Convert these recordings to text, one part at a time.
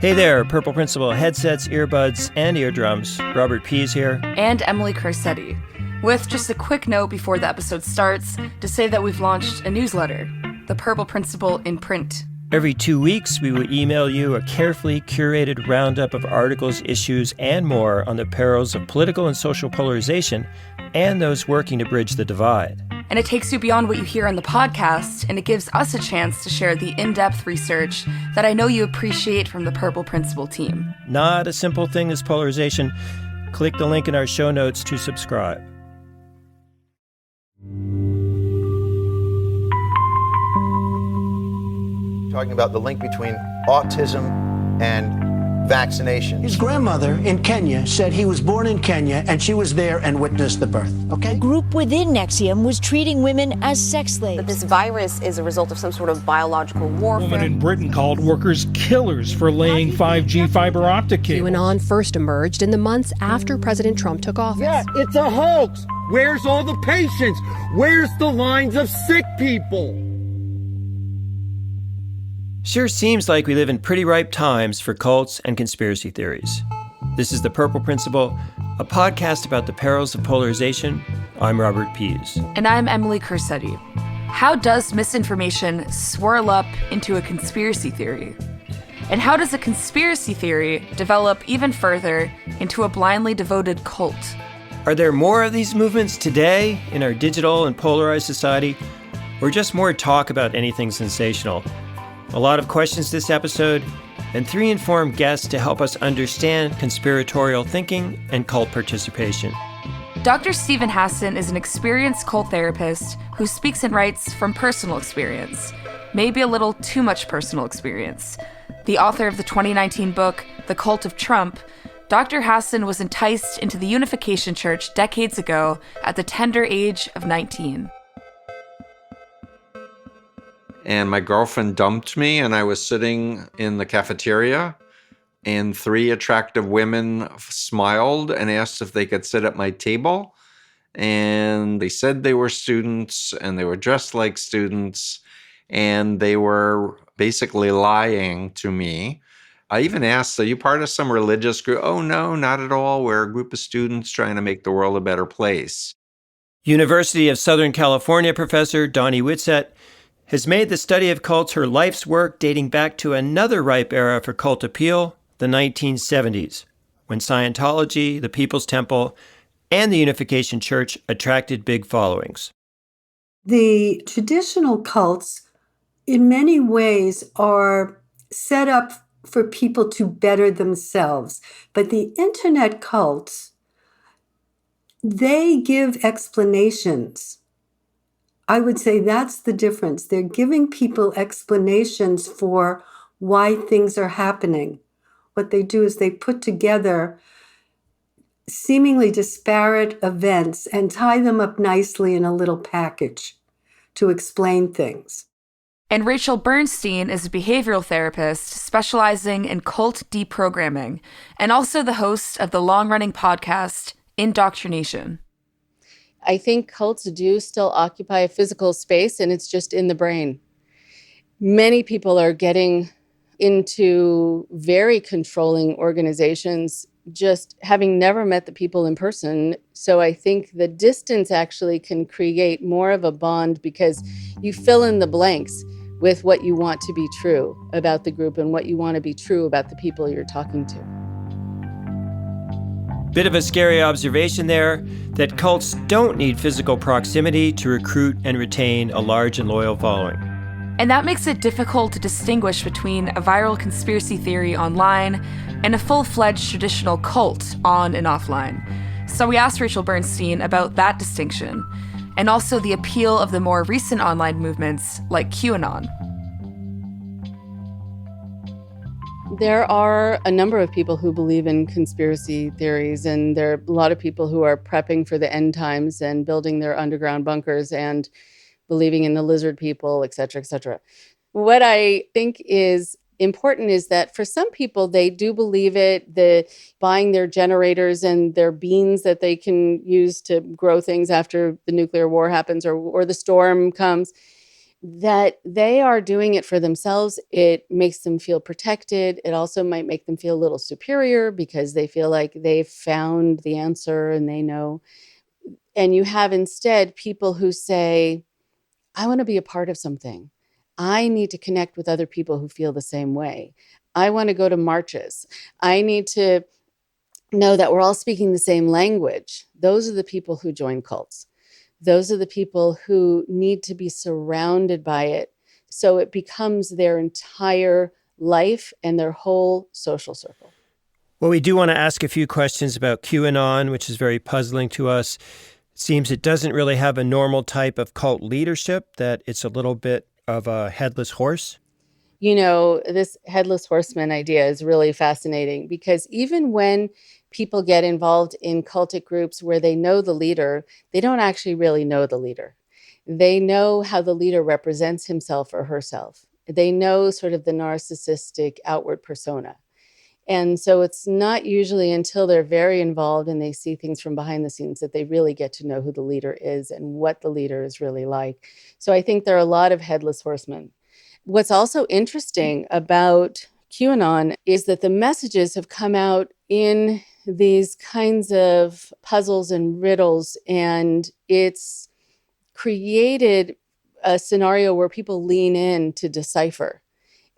Hey there, Purple Principle headsets, earbuds, and eardrums. Robert Pease here. And Emily Corsetti. With just a quick note before the episode starts to say that we've launched a newsletter, The Purple Principle in Print. Every 2 weeks, we will email you a carefully curated roundup of articles, issues, and more on the perils of political and social polarization and those working to bridge the divide. And it takes you beyond what you hear on the podcast, and it gives us a chance to share the in-depth research that I know you appreciate from the Purple Principle team. Not a simple thing as polarization. Click the link in our show notes to subscribe. Talking about the link between autism and vaccination. His grandmother in Kenya said he was born in Kenya and she was there and witnessed the birth, okay? A group within Nexium was treating women as sex slaves. That this virus is a result of some sort of biological warfare. A woman in Britain called workers killers for laying 5G fiber optic cables. QAnon first emerged in the months after President Trump took office. Yeah, it's a hoax. Where's all the patients? Where's the lines of sick people? Sure seems like we live in pretty ripe times for cults and conspiracy theories. This is The Purple Principle, a podcast about the perils of polarization. I'm Robert Pease. And I'm Emily Corsetti. How does misinformation swirl up into a conspiracy theory? And how does a conspiracy theory develop even further into a blindly devoted cult? Are there more of these movements today in our digital and polarized society, or just more talk about anything sensational? A lot of questions this episode, and 3 informed guests to help us understand conspiratorial thinking and cult participation. Dr. Stephen Hassan is an experienced cult therapist who speaks and writes from personal experience, maybe a little too much personal experience. The author of the 2019 book, The Cult of Trump, Dr. Hassan was enticed into the Unification Church decades ago at the tender age of 19. And my girlfriend dumped me, and I was sitting in the cafeteria, and 3 attractive women smiled and asked if they could sit at my table. And they said they were students, and they were dressed like students, and they were basically lying to me. I even asked, are you part of some religious group? Oh, no, not at all. We're a group of students trying to make the world a better place. University of Southern California professor Donnie Whitsett has made the study of cults her life's work, dating back to another ripe era for cult appeal, the 1970s, when Scientology, the People's Temple, and the Unification Church attracted big followings. The traditional cults, in many ways, are set up for people to better themselves. But the internet cults, they give explanations. I would say that's the difference. They're giving people explanations for why things are happening. What they do is they put together seemingly disparate events and tie them up nicely in a little package to explain things. And Rachel Bernstein is a behavioral therapist specializing in cult deprogramming and also the host of the long-running podcast, Indoctrination. I think cults do still occupy a physical space, and it's just in the brain. Many people are getting into very controlling organizations, just having never met the people in person. So I think the distance actually can create more of a bond because you fill in the blanks with what you want to be true about the group and what you want to be true about the people you're talking to. Bit of a scary observation there, that cults don't need physical proximity to recruit and retain a large and loyal following. And that makes it difficult to distinguish between a viral conspiracy theory online and a full-fledged traditional cult on and offline. So we asked Rachel Bernstein about that distinction, and also the appeal of the more recent online movements like QAnon. There are a number of people who believe in conspiracy theories, and there are a lot of people who are prepping for the end times and building their underground bunkers and believing in the lizard people, et cetera, et cetera. What I think is important is that for some people, they do believe it, buying their generators and their beans that they can use to grow things after the nuclear war happens or the storm comes. that they are doing it for themselves. It makes them feel protected. It also might make them feel a little superior because they feel like they've found the answer and they know. And you have instead people who say, I want to be a part of something. I need to connect with other people who feel the same way. I want to go to marches. I need to know that we're all speaking the same language. Those are the people who join cults. Those are the people who need to be surrounded by it. So it becomes their entire life and their whole social circle. Well, we do want to ask a few questions about QAnon, which is very puzzling to us. It seems it doesn't really have a normal type of cult leadership, that it's a little bit of a headless horse. You know, this headless horseman idea is really fascinating because even when people get involved in cultic groups where they know the leader, they don't actually really know the leader. They know how the leader represents himself or herself. They know sort of the narcissistic outward persona. And so it's not usually until they're very involved and they see things from behind the scenes that they really get to know who the leader is and what the leader is really like. So I think there are a lot of headless horsemen. What's also interesting about QAnon is that the messages have come out in these kinds of puzzles and riddles, and it's created a scenario where people lean in to decipher.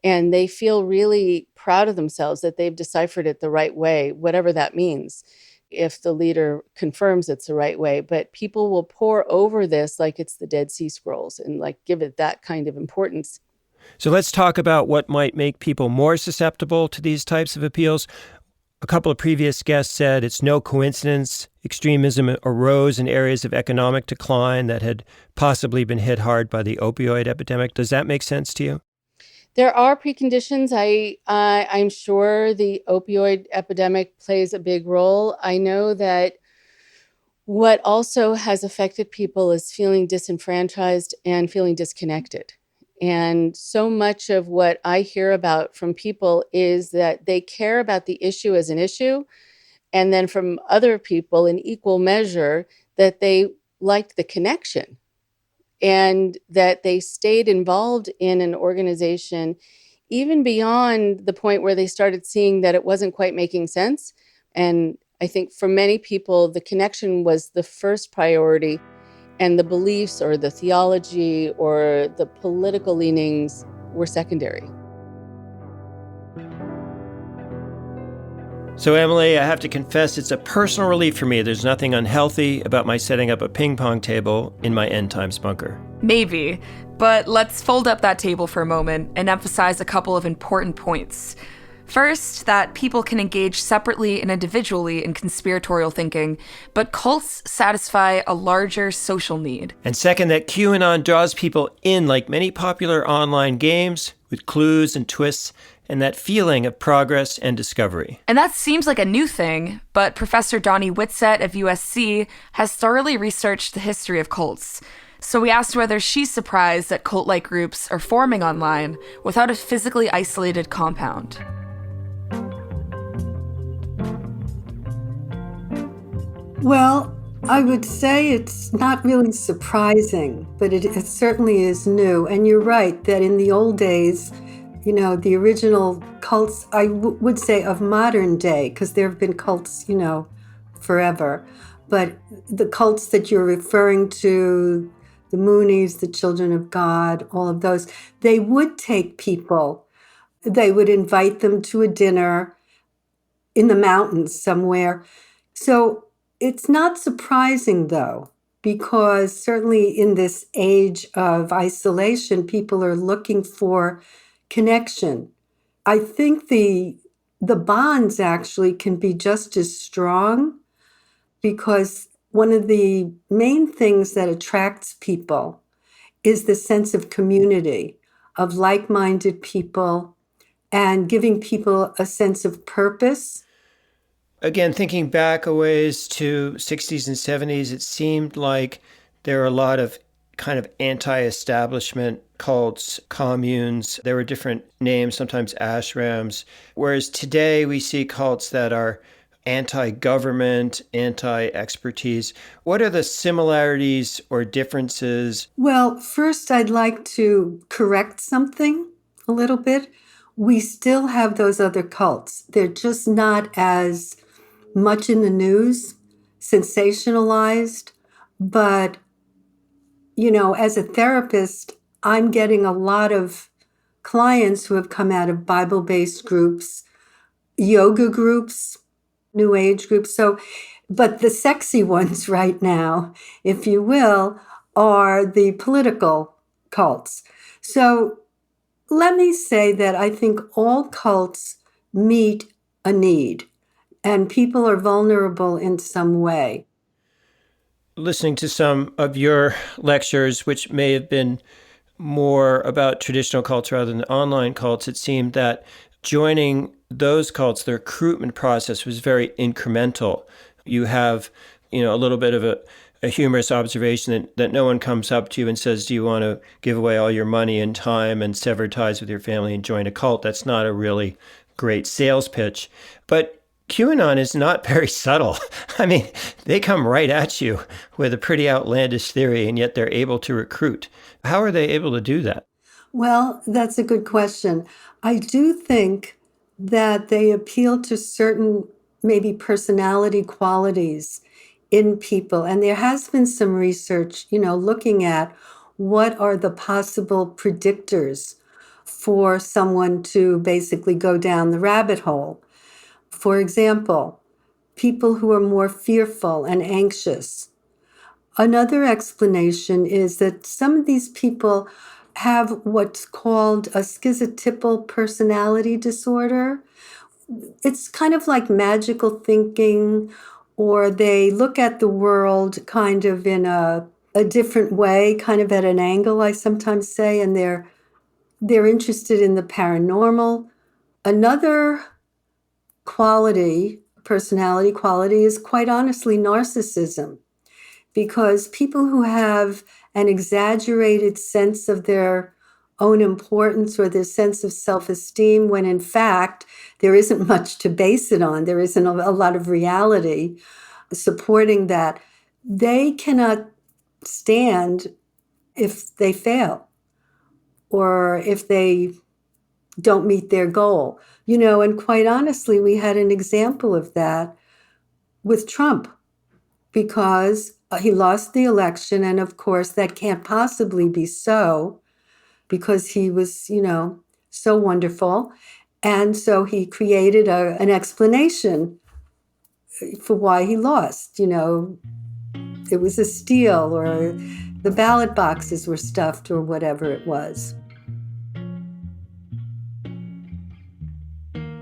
And they feel really proud of themselves that they've deciphered it the right way, whatever that means, if the leader confirms it's the right way. But people will pore over this like it's the Dead Sea Scrolls and like give it that kind of importance. So let's talk about what might make people more susceptible to these types of appeals. A couple of previous guests said it's no coincidence extremism arose in areas of economic decline that had possibly been hit hard by the opioid epidemic. Does that make sense to you? There are preconditions. I'm sure the opioid epidemic plays a big role. I know that what also has affected people is feeling disenfranchised and feeling disconnected. And so much of what I hear about from people is that they care about the issue as an issue, and then from other people in equal measure that they liked the connection and that they stayed involved in an organization even beyond the point where they started seeing that it wasn't quite making sense. And I think for many people, the connection was the first priority, and the beliefs or the theology or the political leanings were secondary. So, Emily, I have to confess it's a personal relief for me. There's nothing unhealthy about my setting up a ping pong table in my end times bunker. Maybe, but let's fold up that table for a moment and emphasize a couple of important points. First, that people can engage separately and individually in conspiratorial thinking, but cults satisfy a larger social need. And second, that QAnon draws people in like many popular online games with clues and twists and that feeling of progress and discovery. And that seems like a new thing, but Professor Donnie Whitsett of USC has thoroughly researched the history of cults. So we asked whether she's surprised that cult-like groups are forming online without a physically isolated compound. Well, I would say it's not really surprising, but it certainly is new. And you're right that in the old days, you know, the original cults, I would say of modern day, because there have been cults, you know, forever. But the cults that you're referring to, the Moonies, the Children of God, all of those, they would take people, they would invite them to a dinner in the mountains somewhere. So it's not surprising, though, because certainly in this age of isolation, people are looking for connection. I think the bonds actually can be just as strong, because one of the main things that attracts people is the sense of community, of like-minded people, and giving people a sense of purpose. Again, thinking back a ways to 60s and 70s, it seemed like there were a lot of kind of anti-establishment cults, communes. There were different names, sometimes ashrams. Whereas today we see cults that are anti-government, anti-expertise. What are the similarities or differences? Well, first, I'd like to correct something a little bit. We still have those other cults. They're just not as much in the news, sensationalized. But, as a therapist, I'm getting a lot of clients who have come out of Bible-based groups, yoga groups, New Age groups. But the sexy ones right now, if you will, are the political cults. So let me say that I think all cults meet a need, and people are vulnerable in some way. Listening to some of your lectures, which may have been more about traditional cults rather than online cults, it seemed that joining those cults, the recruitment process was very incremental. You have, a little bit of a humorous observation that no one comes up to you and says, do you want to give away all your money and time and sever ties with your family and join a cult? That's not a really great sales pitch. But QAnon is not very subtle. I mean, they come right at you with a pretty outlandish theory, and yet they're able to recruit. How are they able to do that? Well, that's a good question. I do think that they appeal to certain maybe personality qualities in people. And there has been some research, looking at what are the possible predictors for someone to basically go down the rabbit hole. For example, people who are more fearful and anxious. Another explanation is that some of these people have what's called a schizotypal personality disorder. It's kind of like magical thinking, or they look at the world kind of in a different way, kind of at an angle, I sometimes say, and they're interested in the paranormal. Another personality quality, is quite honestly narcissism, because people who have an exaggerated sense of their own importance or their sense of self-esteem, when in fact there isn't much to base it on, there isn't a lot of reality supporting that, they cannot stand if they fail or if they don't meet their goal. And quite honestly, we had an example of that with Trump, because he lost the election. And of course, that can't possibly be so, because he was, so wonderful. And so he created an explanation for why he lost. It was a steal, or the ballot boxes were stuffed, or whatever it was.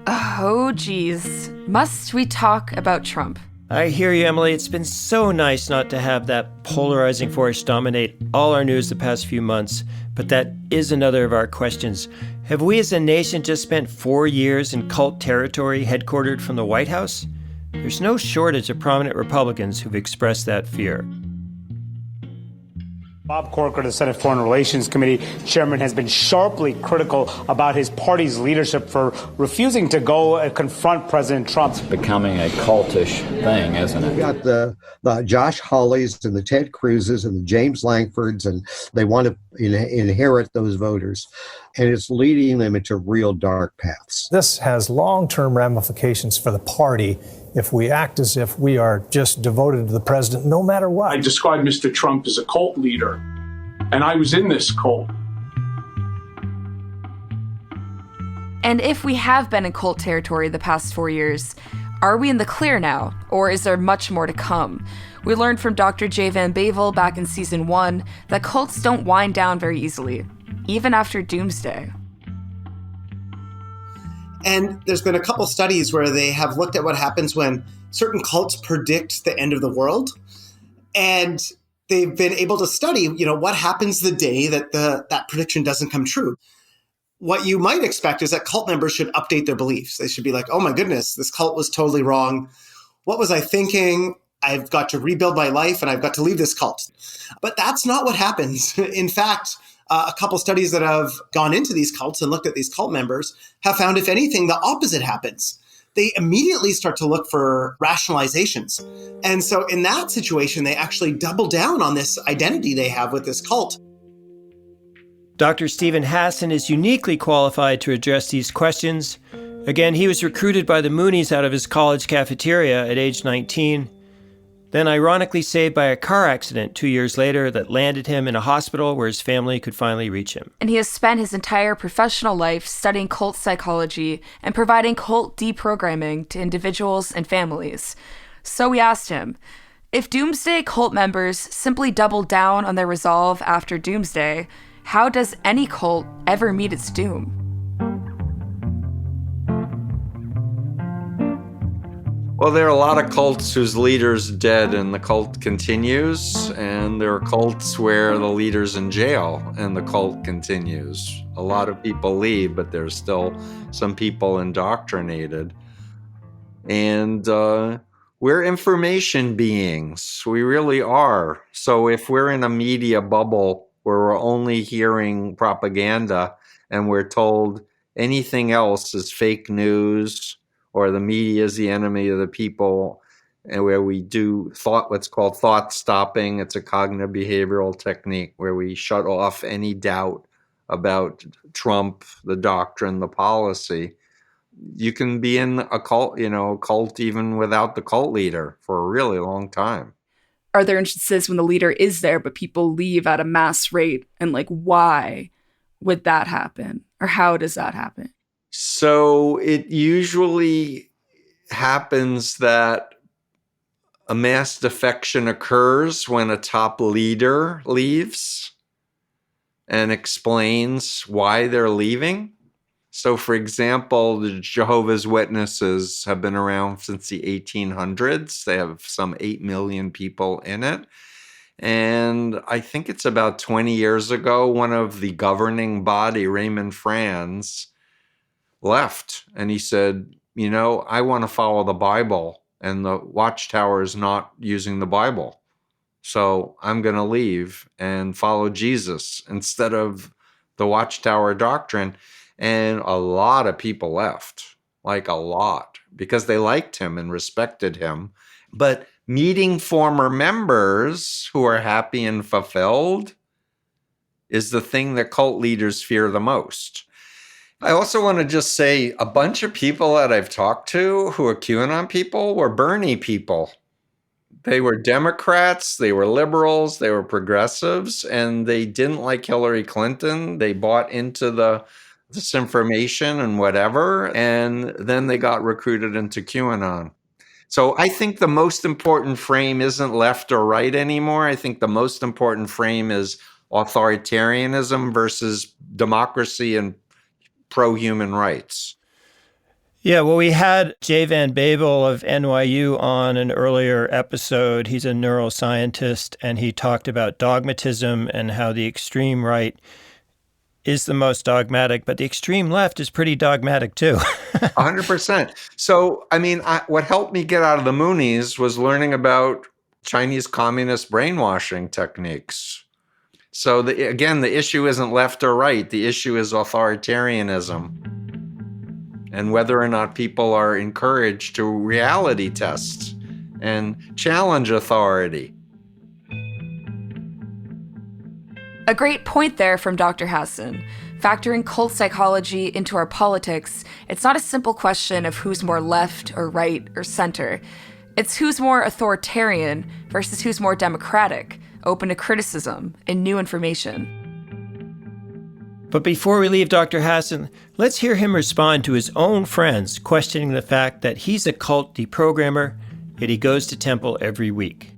Oh, geez. Must we talk about Trump? I hear you, Emily. It's been so nice not to have that polarizing force dominate all our news the past few months, but that is another of our questions. Have we as a nation just spent 4 years in cult territory headquartered from the White House? There's no shortage of prominent Republicans who've expressed that fear. Bob Corker, the Senate Foreign Relations Committee chairman, has been sharply critical about his party's leadership for refusing to go and confront President Trump. It's becoming a cultish thing, isn't it? You got the Josh Hawleys and the Ted Cruzes and the James Langfords, and they want to inherit those voters. And it's leading them into real dark paths. This has long-term ramifications for the party if we act as if we are just devoted to the president no matter what. I described Mr. Trump as a cult leader, and I was in this cult. And if we have been in cult territory the past 4 years, are we in the clear now, or is there much more to come? We learned from Dr. J. Van Bavel back in season 1 that cults don't wind down very easily, even after doomsday. And there's been a couple studies where they have looked at what happens when certain cults predict the end of the world. And they've been able to study, what happens the day that that prediction doesn't come true. What you might expect is that cult members should update their beliefs. They should be like, oh my goodness, this cult was totally wrong. What was I thinking? I've got to rebuild my life and I've got to leave this cult. But that's not what happens. In fact, a couple studies that have gone into these cults and looked at these cult members have found, if anything, the opposite happens. they immediately start to look for rationalizations. And so in that situation, they actually double down on this identity they have with this cult. Dr. Stephen Hassan is uniquely qualified to address these questions. Again, he was recruited by the Moonies out of his college cafeteria at age 19, then ironically saved by a car accident 2 years later that landed him in a hospital where his family could finally reach him. And he has spent his entire professional life studying cult psychology and providing cult deprogramming to individuals and families. So we asked him, if doomsday cult members simply double down on their resolve after doomsday, how does any cult ever meet its doom? Well, there are a lot of cults whose leader's dead and the cult continues, and there are cults where the leader's in jail and the cult continues. A lot of people leave, but there's still some people indoctrinated. And we're information beings. We really are. So if we're in a media bubble where we're only hearing propaganda and we're told anything else is fake news, or the media is the enemy of the people, and where we do what's called thought stopping. It's a cognitive behavioral technique where we shut off any doubt about Trump, the doctrine, the policy. You can be in a cult, cult even without the cult leader for a really long time. Are there instances when the leader is there, but people leave at a mass rate? And why would that happen? Or how does that happen? So it usually happens that a mass defection occurs when a top leader leaves and explains why they're leaving. So, for example, the Jehovah's Witnesses have been around since the 1800s. They have some 8 million people in it. And I think it's about 20 years ago, one of the governing body, Raymond Franz, left. And he said, I want to follow the Bible, and the Watchtower is not using the Bible. So I'm going to leave and follow Jesus instead of the Watchtower doctrine. And a lot of people left, like a lot, because they liked him and respected him. But meeting former members who are happy and fulfilled is the thing that cult leaders fear the most. I also want to just say a bunch of people that I've talked to who are QAnon people were Bernie people. They were Democrats, they were liberals, they were progressives, and they didn't like Hillary Clinton. They bought into the disinformation and whatever, and then they got recruited into QAnon. So I think the most important frame isn't left or right anymore. I think the most important frame is authoritarianism versus democracy and pro-human rights. Yeah, well, we had Jay Van Babel of NYU on an earlier episode. He's a neuroscientist, and he talked about dogmatism and how the extreme right is the most dogmatic, but the extreme left is pretty dogmatic too. 100%. So, what helped me get out of the Moonies was learning about Chinese communist brainwashing techniques. So again, the issue isn't left or right. The issue is authoritarianism and whether or not people are encouraged to reality test and challenge authority. A great point there from Dr. Hassan. Factoring cult psychology into our politics, it's not a simple question of who's more left or right or center. It's who's more authoritarian versus who's more democratic, open to criticism and new information. But before we leave Dr. Hassan, let's hear him respond to his own friends questioning the fact that he's a cult deprogrammer, yet he goes to temple every week.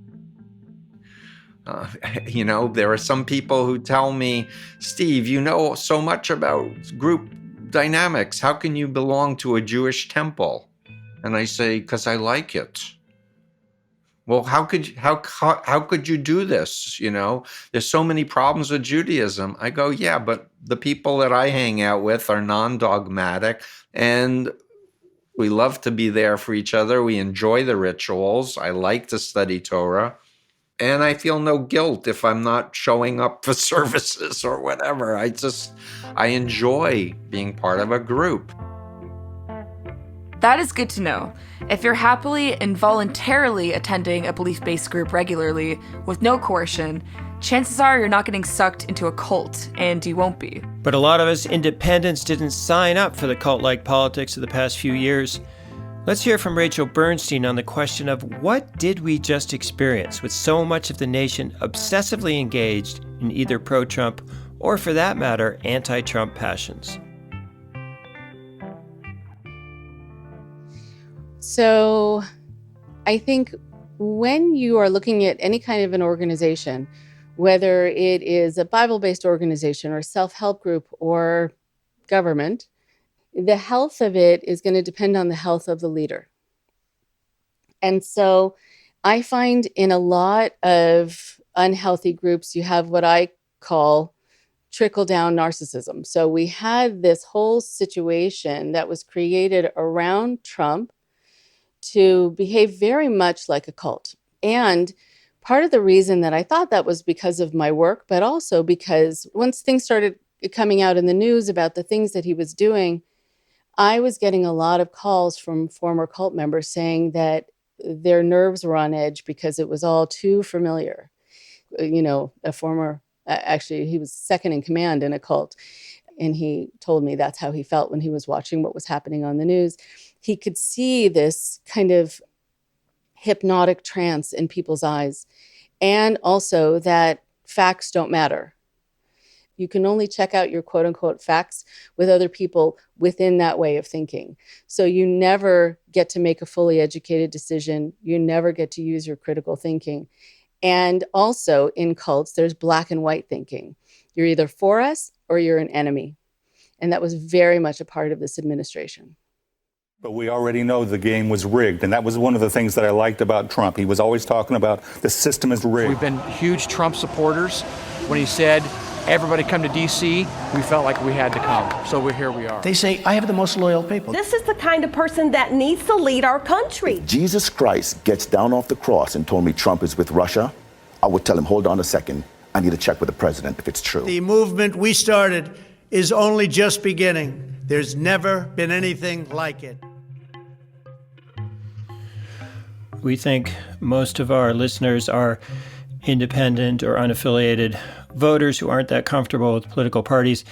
There are some people who tell me, Steve, you know so much about group dynamics. How can you belong to a Jewish temple? And I say, because I like it. Well, how could you do this? There's so many problems with Judaism. I go, yeah, but the people that I hang out with are non-dogmatic, and we love to be there for each other. We enjoy the rituals. I like to study Torah. And I feel no guilt if I'm not showing up for services or whatever. I enjoy being part of a group. That is good to know. If you're happily and voluntarily attending a belief-based group regularly with no coercion, chances are you're not getting sucked into a cult, and you won't be. But a lot of us independents didn't sign up for the cult-like politics of the past few years. Let's hear from Rachel Bernstein on the question of what did we just experience with so much of the nation obsessively engaged in either pro-Trump or, for that matter, anti-Trump passions. So I think when you are looking at any kind of an organization, whether it is a Bible-based organization or self-help group or government, the health of it is going to depend on the health of the leader. And so I find in a lot of unhealthy groups, you have what I call trickle-down narcissism. So we had this whole situation that was created around Trump to behave very much like a cult. And part of the reason that I thought that was because of my work, but also because once things started coming out in the news about the things that he was doing, I was getting a lot of calls from former cult members saying that their nerves were on edge because it was all too familiar. You know, actually, he was second in command in a cult. And he told me that's how he felt when he was watching what was happening on the news. He could see this kind of hypnotic trance in people's eyes. And also that facts don't matter. You can only check out your quote unquote facts with other people within that way of thinking. So you never get to make a fully educated decision. You never get to use your critical thinking. And also in cults, there's black and white thinking. You're either for us or you're an enemy. And that was very much a part of this administration. But we already know the game was rigged. And that was one of the things that I liked about Trump. He was always talking about the system is rigged. We've been huge Trump supporters. When he said, everybody come to D.C., we felt like we had to come. So here we are. They say, I have the most loyal people. This is the kind of person that needs to lead our country. Jesus Christ gets down off the cross and told me Trump is with Russia. I would tell him, hold on a second. I need to check with the president if it's true. The movement we started is only just beginning. There's never been anything like it. We think most of our listeners are independent or unaffiliated voters who aren't that comfortable with political parties.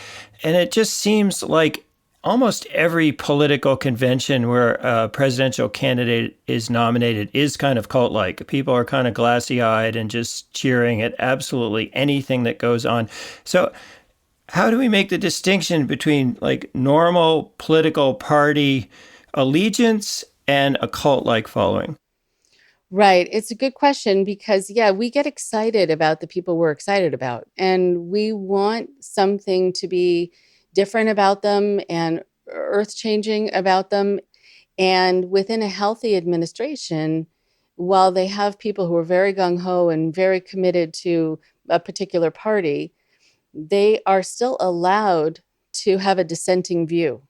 And it just seems like almost every political convention where a presidential candidate is nominated is kind of cult-like. People are kind of glassy-eyed and just cheering at absolutely anything that goes on. So how do we make the distinction between like normal political party allegiance and a cult-like following? Right. It's a good question because, we get excited about the people we're excited about. And we want something to be different about them and earth-changing about them. And within a healthy administration, while they have people who are very gung-ho and very committed to a particular party, they are still allowed to have a dissenting view.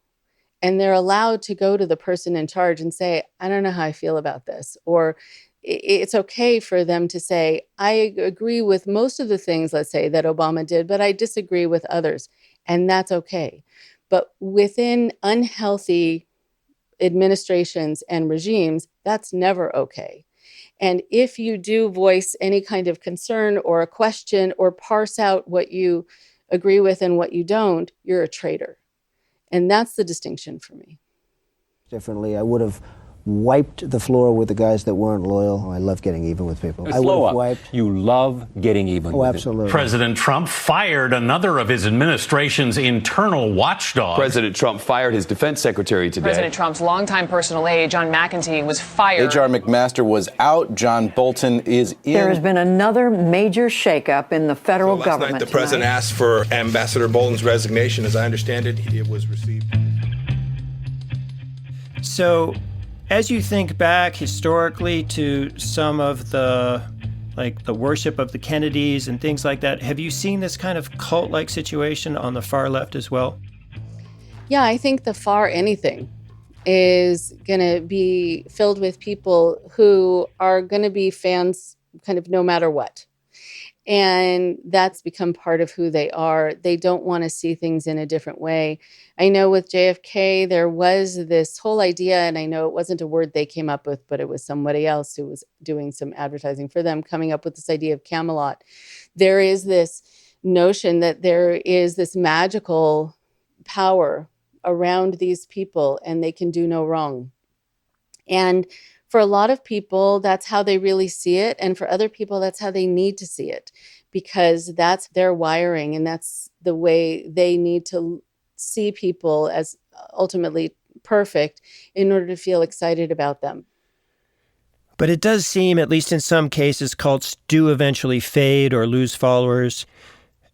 And they're allowed to go to the person in charge and say, I don't know how I feel about this. Or it's okay for them to say, I agree with most of the things, let's say, that Obama did, but I disagree with others. And that's okay. But within unhealthy administrations and regimes, that's never okay. And if you do voice any kind of concern or a question or parse out what you agree with and what you don't, you're a traitor. And that's the distinction for me. Differently, I would have wiped the floor with the guys that weren't loyal. I love getting even with people. I would have wiped. You love getting even with absolutely. President Trump fired another of his administration's internal watchdogs. President Trump fired his defense secretary today. President Trump's longtime personal aide, John McEntee, was fired. H.R. McMaster was out. John Bolton is in. There has been another major shakeup in the federal government. Last night, the president asked for Ambassador Bolton's resignation. As I understand it, it was received. So, as you think back historically to some of the worship of the Kennedys and things like that, have you seen this kind of cult-like situation on the far left as well? Yeah, I think the far anything is going to be filled with people who are going to be fans kind of no matter what. And that's become part of who they are. They don't want to see things in a different way. I know with JFK, there was this whole idea, and I know it wasn't a word they came up with, but it was somebody else who was doing some advertising for them, coming up with this idea of Camelot. There is this notion that there is this magical power around these people and they can do no wrong. And for a lot of people, that's how they really see it. And for other people, that's how they need to see it, because that's their wiring and that's the way they need to see people as ultimately perfect in order to feel excited about them. But it does seem, at least in some cases, cults do eventually fade or lose followers.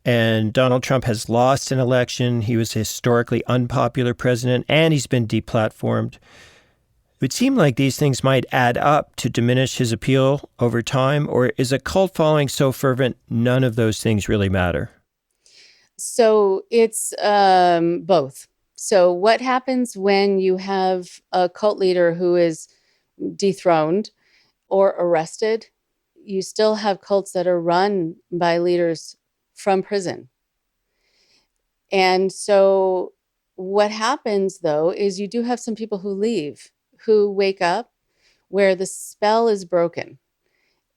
And Donald Trump has lost an election. He was a historically unpopular president, and he's been deplatformed. It would seem like these things might add up to diminish his appeal over time, or is a cult following so fervent none of those things really matter? So it's both. So what happens when you have a cult leader who is dethroned or arrested? You still have cults that are run by leaders from prison. And so what happens, though, is you do have some people who leave, who wake up where the spell is broken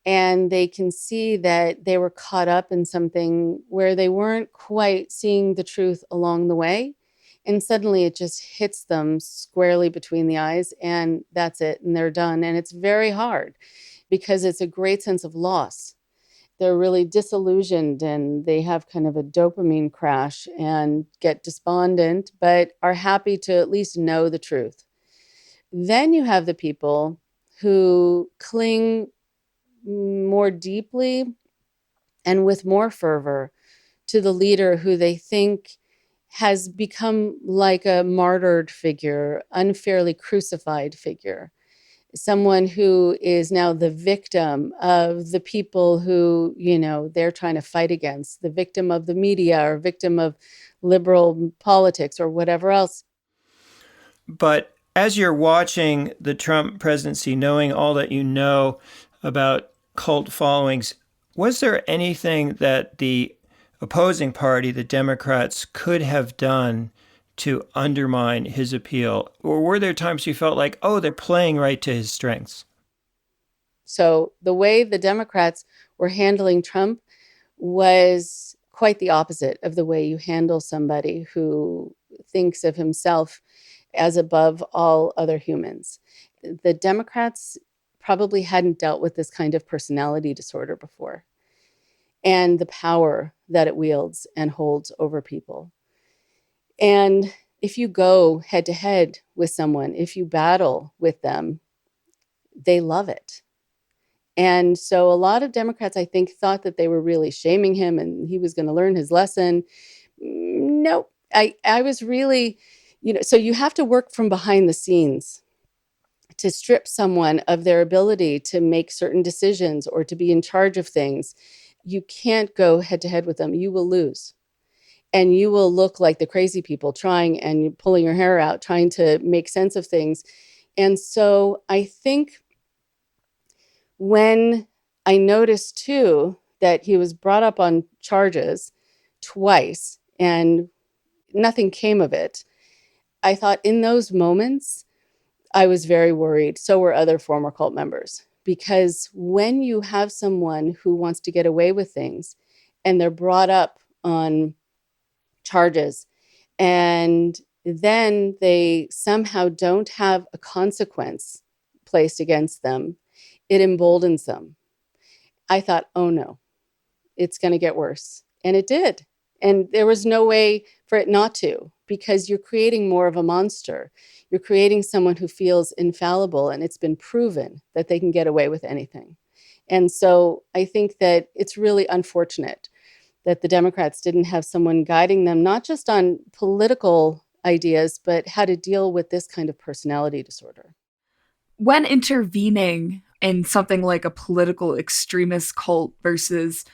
and they can see that they were caught up in something where they weren't quite seeing the truth along the way. And suddenly it just hits them squarely between the eyes and that's it. And they're done. And it's very hard because it's a great sense of loss. They're really disillusioned and they have kind of a dopamine crash and get despondent, but are happy to at least know the truth. Then you have the people who cling more deeply and with more fervor to the leader who they think has become like a martyred figure, unfairly crucified figure, someone who is now the victim of the people who, they're trying to fight against, the victim of the media or victim of liberal politics or whatever else. But as you're watching the Trump presidency, knowing all that you know about cult followings, was there anything that the opposing party, the Democrats, could have done to undermine his appeal? Or were there times you felt like, oh, they're playing right to his strengths? So the way the Democrats were handling Trump was quite the opposite of the way you handle somebody who thinks of himself as above all other humans. The Democrats probably hadn't dealt with this kind of personality disorder before and the power that it wields and holds over people. And if you go head to head with someone, if you battle with them, they love it. And so a lot of Democrats, I think, thought that they were really shaming him and he was going to learn his lesson. No, I was really, so you have to work from behind the scenes to strip someone of their ability to make certain decisions or to be in charge of things. You can't go head to head with them. You will lose. And you will look like the crazy people trying and pulling your hair out, trying to make sense of things. And so I think when I noticed too that he was brought up on charges twice and nothing came of it, I thought in those moments, I was very worried. So were other former cult members. Because when you have someone who wants to get away with things and they're brought up on charges and then they somehow don't have a consequence placed against them, it emboldens them. I thought, oh no, it's going to get worse. And it did. And there was no way for it not to, because you're creating more of a monster. You're creating someone who feels infallible, and it's been proven that they can get away with anything. And so I think that it's really unfortunate that the Democrats didn't have someone guiding them, not just on political ideas, but how to deal with this kind of personality disorder. When intervening in something like a political extremist cult versus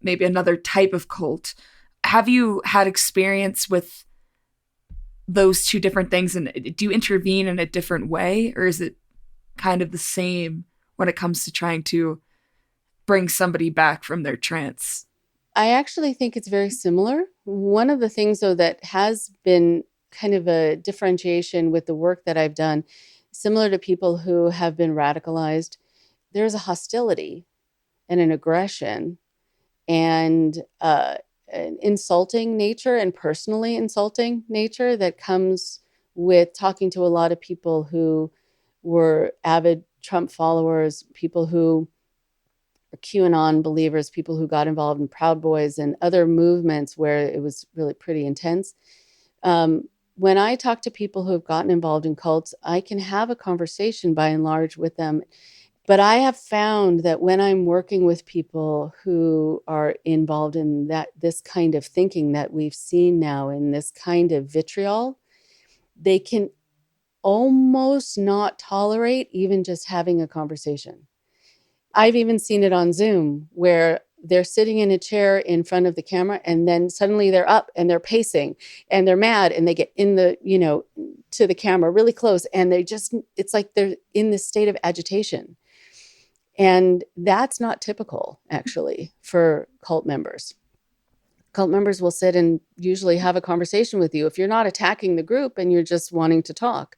maybe another type of cult, have you had experience with those two different things? And do you intervene in a different way? Or is it kind of the same when it comes to trying to bring somebody back from their trance? I actually think it's very similar. One of the things, though, that has been kind of a differentiation with the work that I've done, similar to people who have been radicalized, there's a hostility and an aggression and an insulting nature and personally insulting nature that comes with talking to a lot of people who were avid Trump followers, people who are QAnon believers, people who got involved in Proud Boys and other movements where it was really pretty intense. When I talk to people who have gotten involved in cults, I can have a conversation by and large with them. But I have found that when I'm working with people who are involved in this kind of thinking that we've seen now, in this kind of vitriol, they can almost not tolerate even just having a conversation. I've even seen it on Zoom where they're sitting in a chair in front of the camera and then suddenly they're up and they're pacing and they're mad and they get in the, to the camera really close and it's like they're in this state of agitation. And that's not typical, actually, for cult members. Cult members will sit and usually have a conversation with you if you're not attacking the group and you're just wanting to talk.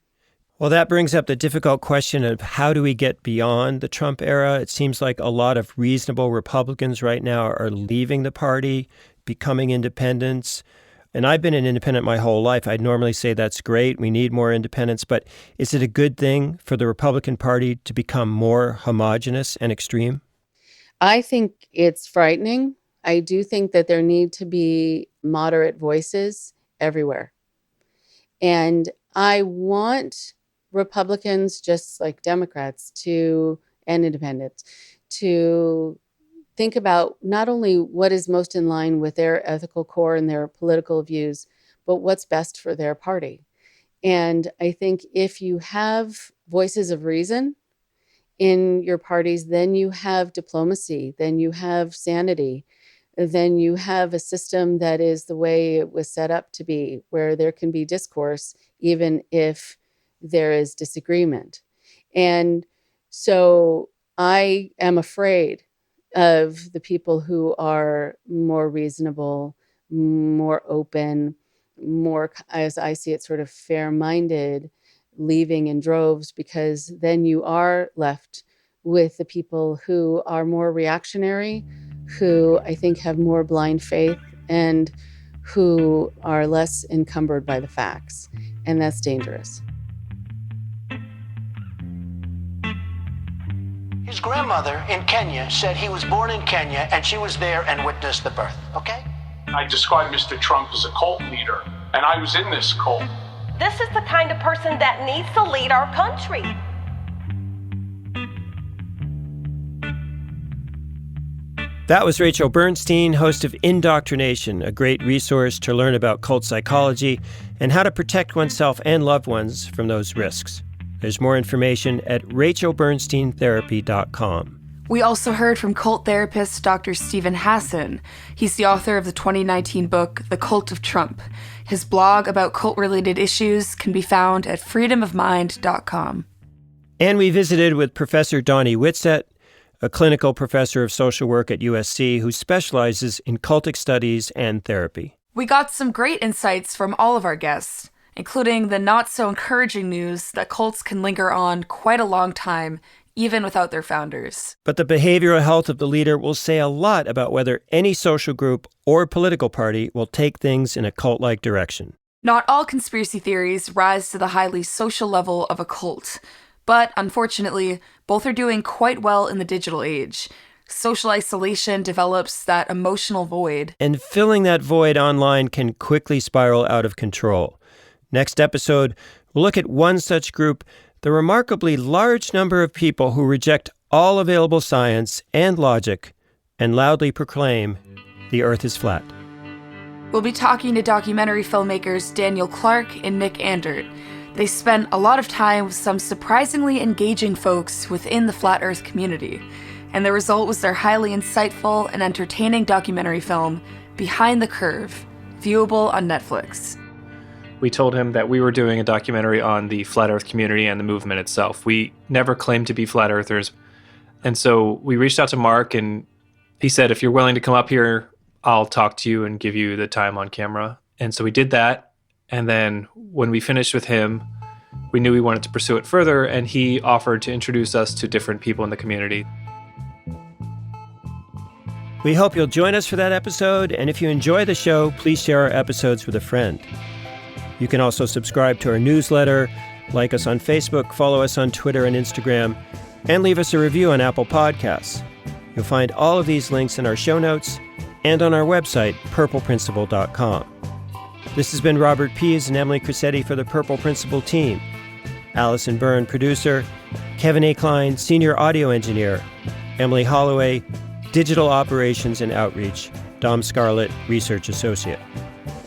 Well, that brings up the difficult question of how do we get beyond the Trump era? It seems like a lot of reasonable Republicans right now are leaving the party, becoming independents. And I've been an independent my whole life. I'd normally say that's great. We need more independence. But is it a good thing for the Republican Party to become more homogenous and extreme? I think it's frightening. I do think that there need to be moderate voices everywhere. And I want Republicans, just like Democrats, and independents, to think about not only what is most in line with their ethical core and their political views, but what's best for their party. And I think if you have voices of reason in your parties, then you have diplomacy, then you have sanity, then you have a system that is the way it was set up to be, where there can be discourse, even if there is disagreement. And so I am afraid of the people who are more reasonable, more open, more, as I see it, sort of fair-minded, leaving in droves, because then you are left with the people who are more reactionary, who I think have more blind faith, and who are less encumbered by the facts. And that's dangerous. His grandmother in Kenya said he was born in Kenya and she was there and witnessed the birth, okay? I described Mr. Trump as a cult leader, and I was in this cult. This is the kind of person that needs to lead our country. That was Rachel Bernstein, host of Indoctrination, a great resource to learn about cult psychology and how to protect oneself and loved ones from those risks. There's more information at rachelbernsteintherapy.com. We also heard from cult therapist Dr. Stephen Hassan. He's the author of the 2019 book, The Cult of Trump. His blog about cult-related issues can be found at freedomofmind.com. And we visited with Professor Donnie Whitsett, a clinical professor of social work at USC who specializes in cultic studies and therapy. We got some great insights from all of our guests, including the not-so-encouraging news that cults can linger on quite a long time, even without their founders. But the behavioral health of the leader will say a lot about whether any social group or political party will take things in a cult-like direction. Not all conspiracy theories rise to the highly social level of a cult, but unfortunately, both are doing quite well in the digital age. Social isolation develops that emotional void. And filling that void online can quickly spiral out of control. Next episode, we'll look at one such group, the remarkably large number of people who reject all available science and logic and loudly proclaim the Earth is flat. We'll be talking to documentary filmmakers Daniel Clark and Nick Andert. They spent a lot of time with some surprisingly engaging folks within the Flat Earth community, and the result was their highly insightful and entertaining documentary film, Behind the Curve, viewable on Netflix. We told him that we were doing a documentary on the Flat Earth community and the movement itself. We never claimed to be Flat Earthers. And so we reached out to Mark, and he said, if you're willing to come up here, I'll talk to you and give you the time on camera. And so we did that. And then when we finished with him, we knew we wanted to pursue it further, and he offered to introduce us to different people in the community. We hope you'll join us for that episode, and if you enjoy the show, please share our episodes with a friend. You can also subscribe to our newsletter, like us on Facebook, follow us on Twitter and Instagram, and leave us a review on Apple Podcasts. You'll find all of these links in our show notes and on our website, purpleprinciple.com. This has been Robert Pease and Emily Crissetti for the Purple Principle team. Allison Byrne, producer. Kevin A. Klein, senior audio engineer. Emily Holloway, digital operations and outreach. Dom Scarlett, research associate.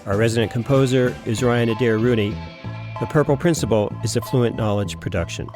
Our resident composer is Ryan Adair Rooney. The Purple Principle is a Fluent Knowledge production.